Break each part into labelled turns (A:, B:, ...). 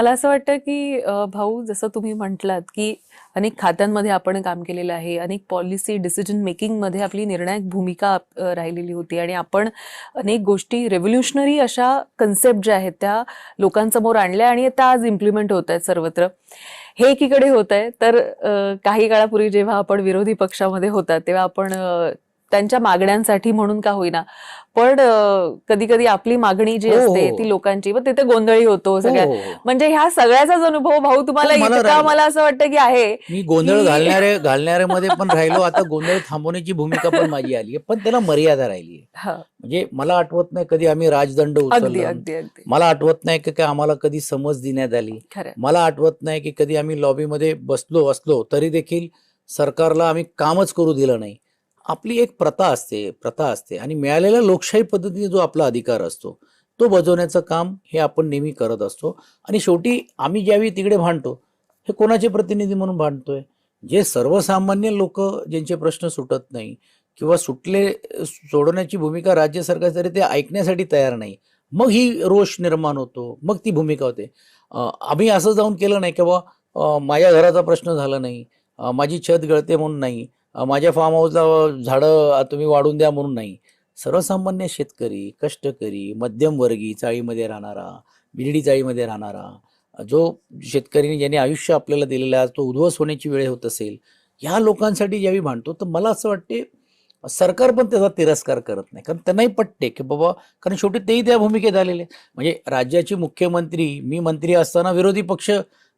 A: मला असं वाटतं की भाऊ, जसं तुम्ही म्हटलात की अनेक खात्यांमध्ये आपण काम केलेलं आहे, अनेक पॉलिसी डिसिजन मेकिंग मध्ये आपली निर्णायक भूमिका राहिलेली होती आणि आपण अनेक गोष्टी रेव्होल्युशनरी अशा कन्सेप्ट ज्या आहेत त्या लोकांसमोर आणल्या आणि त्या आज इम्प्लिमेंट होत आहेत सर्वत्र. हे एकीकडे होत आहे. तर काही काळापूर्वी जेव्हा आपण विरोधी पक्षामध्ये होता तेव्हा आपण त्यांच्या मागण्यांसाठी म्हणून का होईना, पण कधी कधी आपली मागणी जी
B: हो
A: असते ती
B: हो
A: लोकांची, मग तिथे गोंधळी होतो
B: हो
A: सगळ्या.
B: हो हो
A: म्हणजे ह्या सगळ्याचाच अनुभव भाऊ
B: हो
A: तुम्हाला
B: मला
A: इतका,
B: राहिलं.
A: मला असं वाटतं की आहे
B: मी गोंधळ
A: की
B: घालणाऱ्यामध्ये पण राहिलो. आता गोंधळ थांबवण्याची भूमिका पण माझी आली आहे, पण त्याला मर्यादा राहिली आहे.
A: हा,
B: म्हणजे मला आठवत नाही कधी आम्ही राजदंड
A: अगदी
B: उचललं.
A: अगदी अगदी
B: मला आठवत नाही की आम्हाला कधी समज देण्यात आली.
A: खरं.
B: मला आठवत नाही की कधी आम्ही लॉबीमध्ये असलो तरी देखील सरकारला आम्ही कामच करू दिलं नाही. आपली एक प्रथा असते आणि मिळालेल्या लोकशाही पद्धतीने जो आपला अधिकार असतो तो बजावण्याचं काम हे आपण नेहमी करत असतो. आणि शेवटी आम्ही ज्यावेळी तिकडे भांडतो, हे कोणाचे प्रतिनिधी म्हणून भांडतोय? जे सर्वसामान्य लोक ज्यांचे प्रश्न सुटत नाही किंवा सोडवण्याची भूमिका राज्य सरकार तरी ते ऐकण्यासाठी तयार नाही, मग ही रोष निर्माण होतो, मग ती भूमिका होते. आम्ही असं जाऊन केलं नाही की बा माझ्या घराचा प्रश्न झाला नाही, माझी छत गळते म्हणून नाही, माझ्या फार्म हाऊसला झाडं तुम्ही वाढून द्या म्हणून नाही. सर्वसामान्य शेतकरी, कष्टकरी, मध्यमवर्गीय चाळीमध्ये राहणारा, बिरडी चाळीमध्ये राहणारा जो शेतकरी ज्याने आयुष्य आपल्याला दिलेलं आहे, तो उद्ध्वस्त होण्याची वेळ होत असेल, ह्या लोकांसाठी ज्यावेळी भांडतो, तर मला असं वाटते सरकार पण त्याचा तिरस्कार करत नाही. कारण त्यांनाही पटते की बाबा, कारण शेवटी तेही त्या भूमिकेत आलेले. म्हणजे राज्याचे मुख्यमंत्री, मी मंत्री असताना विरोधी पक्ष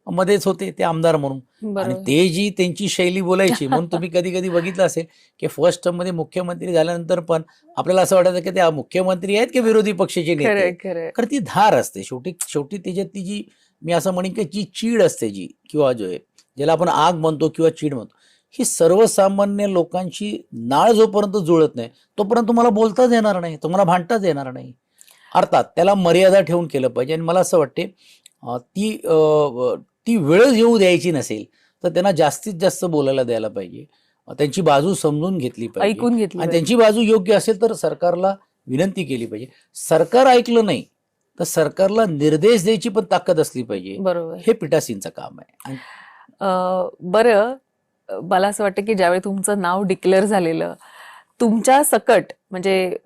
B: मध्येच होते, ते आमदार म्हणून. आणि
A: बरोबर.
B: ते जी त्यांची शैली बोलायची, म्हणून तुम्ही कधी कधी बघितलं असेल की फर्स्ट टर्म मध्ये मुख्यमंत्री झाल्यानंतर पण आपल्याला असं वाटायचं की त्या मुख्यमंत्री आहेत की विरोधी पक्षाचे नेते
A: खरंय
B: आहेत.
A: खरंय.
B: कारण ती धार असते शेवटी शेवटी त्याच्यात ती जी, मी असं म्हणेन की जी चीड असते जी, किंवा जो आहे ज्याला आपण आग म्हणतो किंवा चीड म्हणतो, ही सर्वसामान्य लोकांची नाळ जोपर्यंत जुळत नाही तोपर्यंत तुम्हाला बोलताच येणार नाही, तुम्हाला भांडताच येणार नाही. अर्थात त्याला मर्यादा ठेवून केलं पाहिजे. आणि मला असं वाटते ती वेळच येऊ द्यायची नसेल तर त्यांना जास्तीत जास्त बोलायला द्यायला पाहिजे. त्यांची बाजू समजून घेतली पाहिजे.
A: ऐकून घेतली
B: आणि
A: पाहिजे.
B: त्यांची बाजू योग्य असेल तर सरकारला विनंती केली पाहिजे. सरकार ऐकलं नाही तर सरकारला निर्देश द्यायची पण ताकद असली पाहिजे.
A: बरोबर.
B: हे पीठासीनचं काम आहे.
A: बरं, मला असं वाटतं की ज्यावेळी तुमचं नाव डिक्लेअर झालेलं, तुमच्या सकट म्हणजे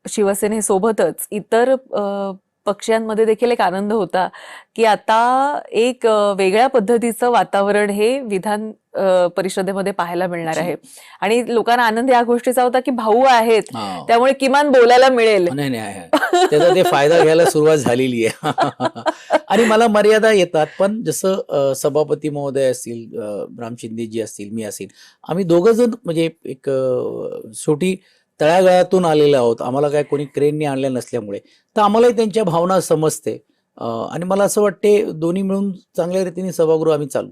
A: शिवसेनेसोबतच इतर पक्षांमध्ये देखील एक आनंद होता की आता एक वेगळ्या पद्धतीचं वातावरण हे विधान परिषदेमध्ये पाहायला मिळणार आहे. आणि लोकांना आनंद या गोष्टीचा होता की भाऊ आहेत, त्यामुळे किमान बोलायला मिळेल.
B: नाही नाही, त्याचा ते फायदा घ्यायला सुरुवात झालेली आहे. आणि मला मर्यादा येतात, पण जसं सभापती महोदय असतील, राम शिंदेजी असतील, मी असेल, आम्ही दोघं जण म्हणजे एक शेवटी तळागाळातून आलेलो आहोत. आम्हाला काय कोणी क्रेनने आणल्या नसल्यामुळे तर आम्हालाही त्यांच्या भावना समजते. आणि मला असं वाटते दोन्ही मिळून चांगल्या रीतीने सभागृह आम्ही चालू